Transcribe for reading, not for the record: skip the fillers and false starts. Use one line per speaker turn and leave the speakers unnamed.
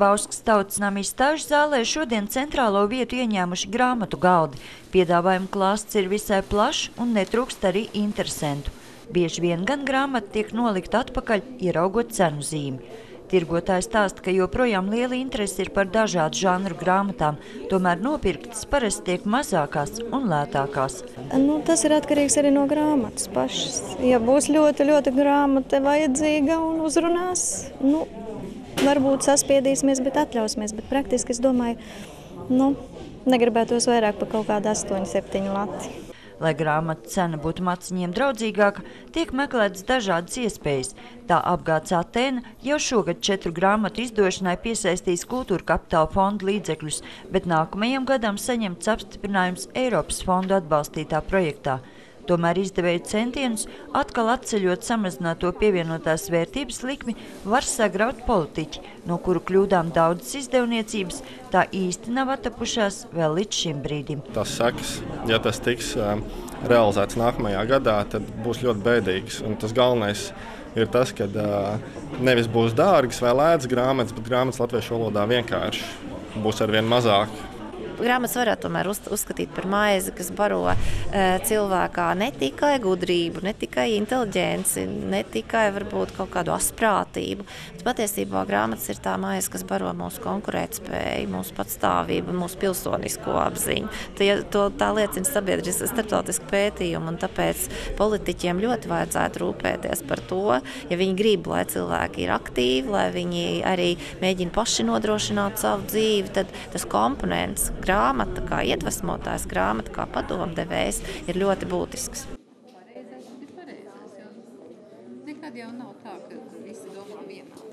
Bauskas Tautas nama izstāžu zālē šodien centrālo vietu ieņēmuši grāmatu galdi. Piedāvājuma klāsts ir visai plašs un netrūkst arī interesentu. Bieži vien gan grāmata tiek nolikta atpakaļ, ieraugot cenu zīmi. Tirgotāji stāsta, ka joprojām liela interese ir par dažādu žanru grāmatām, tomēr nopirktas parasti tiek mazākās un lētākās.
Tas ir atkarīgs arī no grāmatas pašas. Ja būs ļoti grāmata vajadzīga un uzrunās, varbūt saspiedīsimies, bet atļausimies. Bet praktiski es domāju, negribētos vairāk par kaut kādu 8-7 lati.
Lai grāmatu cena būtu maciņiem draudzīgāka, tiek meklētas dažādas iespējas. Tā apgāds Atēna jau šogad 4 grāmatu izdošanai piesaistīs Kultūra Kapitāla fonda līdzekļus, bet nākamajam gadam saņemts apstiprinājums Eiropas fondu atbalstītā projektā. Tomēr izdevēju centienus atkal atceļot samazināto pievienotās vērtības likmi var sagraut politiķi, no kuru kļūdām daudzas izdevniecības tā īsti nav atapušās vēl līdz šim brīdim.
Tas sekas, ja tas tiks realizēts nākamajā gadā, tad būs ļoti bēdīgs. Un tas galvenais ir tas, ka nevis būs dārgas vai lētas grāmatas, bet grāmatas latviešu valodā vienkārši būs arvien mazāk.
Grāmatas varētu tomēr uzskatīt par maizi, kas baro cilvēkā ne tikai gudrību, ne tikai inteliģenci, ne tikai varbūt kaut kādu asprātību. Bet patiesībā grāmatas ir tā maize, kas baro mūsu konkurētspēju, mūsu patstāvību, mūsu pilsonisko apziņu. Tā liecina starptautiski pētījumi, un tāpēc politiķiem ļoti vajadzētu rūpēties par to, ja viņi grib, lai cilvēki ir aktīvi, lai viņi arī mēģina paši nodrošināt savu dzīvi, tad tas komponents grāmata, kā iedvesmotājs, grāmata, kā padomdevējs, ir ļoti būtisks.
Pareizais ir pareizais, jo nekad jau nav tā, ka visi domā vienā.